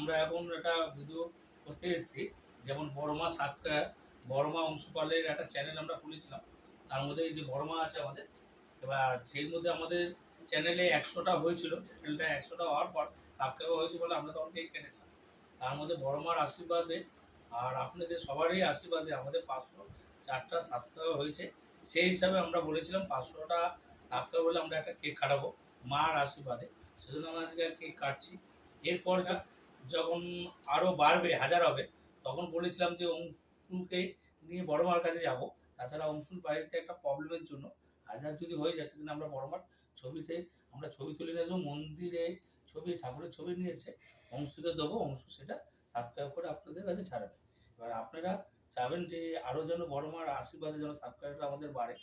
আমরা এখন একটা ভিডিও করতে এসেছি, যেমন বড়মা সাতক্ষীরা বড়মা অংশপালের একটা চ্যানেল আমরা খুলেছিলাম। তার মধ্যে এই যে বড়মা আছে আমাদের, এবার সেই মধ্যে আমাদের চ্যানেলে 100টা হয়েছিল। চ্যানেলটা 100টা হওয়ার পর সাবস্ক্রাইবার হয়েছে বলে আমরা তখন কেক কেটেছিলাম। তার মধ্যে বড়মার আশীর্বাদে আর আপনাদের সবারই আশীর্বাদে আমাদের 504টা সাবস্ক্রাইবার হয়েছে। সেই হিসাবে আমরা বলেছিলাম 500টা সাবস্ক্রাইবার হলে আমরা একটা কেক কাটাবো মার আশীর্বাদে। সেজন্য আমরা আজকে কেক কাটছি। এরপর যখন আরও বাড়বে, হাজার হবে, তখন বলেছিলাম যে অংশুকে নিয়ে বড়মার কাছে যাব। তাছাড়া অংশুর বাড়িতে একটা প্রবলেমের জন্য হাজার যদি হয়ে যায়, কিন্তু আমরা বড়মার ছবিতে আমরা ছবি তুলে নিয়ে আসবো, মন্দিরে ছবি, ঠাকুরের ছবি নিয়ে এসে অংশুকে দেবো, অংশু সেটা সাবস্ক্রাইব করে আপনাদের কাছে ছাড়বে। এবার আপনারা চাবেন যে আরও যেন বড়মার আশীর্বাদে যেন সাবস্ক্রাইবার আমাদের বাড়ে।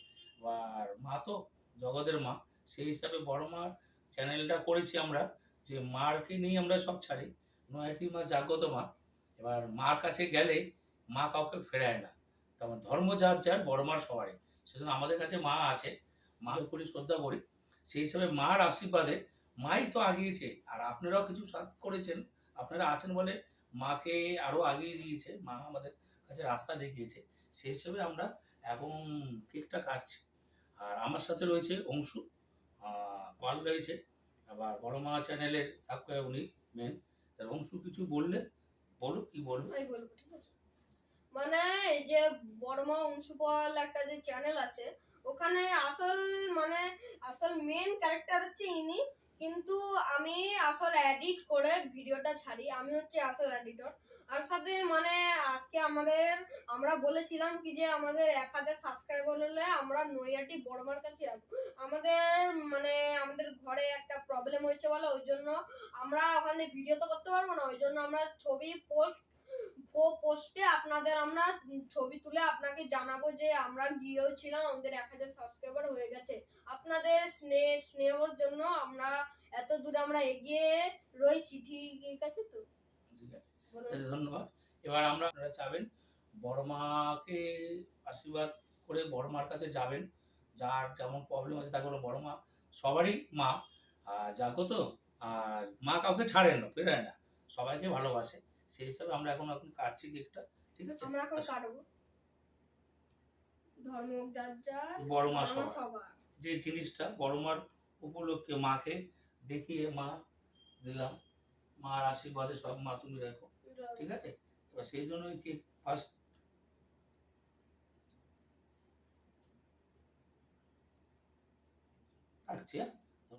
আর মা তো জগতের মা, সেই হিসাবে বড়মার চ্যানেলটা করেছি আমরা, যে মাকে নিয়ে আমরা সব ছাড়ি। নয়াটি মা জাগ্রত মা। এবার মার কাছে গেলে মা কাউকে ফেরায় না। তেমন ধর্ম যার যার, বড়মার সবারই। সেজন্য আমাদের কাছে মা আছে, মা করি, শ্রদ্ধা করি। সেই হিসাবে মার আশীর্বাদে মাই তো আগিয়েছে, আর আপনারাও কিছু সাথ করেছেন। আপনারা আছেন বলে মাকে আরও আগিয়ে দিয়েছে, মা আমাদের কাছে রাস্তা দেখিয়েছে। সেই হিসেবে আমরা এখন কেকটা কাটছি। আর আমার সাথে রয়েছে অংশু পাল রয়েছে, আবার বড় মা চ্যানেলের সাবস্ক্রাইবার উনি মেন। তার অংশু কিছু বললে বলো, কি বলবো? আমি বলবো, ঠিক আছে। মানে এই যে বড়মা অংশুপাল একটা যে চ্যানেল আছে, ওখানে আসল মেন ক্যারেক্টার হচ্ছে ইনি, কিন্তু আমি আসল এডিট করে ভিডিওটা ছাড়ি, আমি হচ্ছে আসল এডিটর। আর সাথে আজকে আমরা বলেছিলাম কি যে আমাদের 1000 সাবস্ক্রাইবার হলে আমরা নৈয়াটি বড়মার কাছে যাবো। আমাদের ঘরে একটা প্রবলেম হয়েছে বলে, ওই জন্য আমরা ওখানে ভিডিও তো করতে পারবো না, ওই জন্য আমরা ছবি পোস্টে আপনাদের আমরা ছবি তুলে আপনাকে জানাবো যে আমরা গিয়েছিলাম, আমাদের 1000 সাবস্ক্রাইবার হয়ে গেছে। আপনাদের স্নেহর জন্য আমরা এত দূরে আমরা এগিয়ে রয়েছি, ঠিক আছে তো? ঠিক আছে, ধন্যবাদ। এবার আপনারা চাবেন বড়মাকে আশীর্বাদ করে বড়মার কাছে যাবেন। যার যেমন প্রবলেম আছে তাকে বড়মা সবারই মা, জাগ্রত। আর মা কাউকে ছাড়েন না, ফেরায় না, সবাইকে ভালোবাসে। সেই হিসাবে আমরা এখন কাটছি কেকটা, ঠিক আছে? আমরা এখন কাটবো। ধর্ম যার যার, বড়মা সবার। যে জিনিসটা বড়মার উপলক্ষে মাকে দেখিয়ে মা দিলাম, মার আশীর্বাদে সব মা তুমি রাখো, ঠিক আছে? এবার সেই জন্যই কেক ফার্স্ট রাখছি। হ্যাঁ।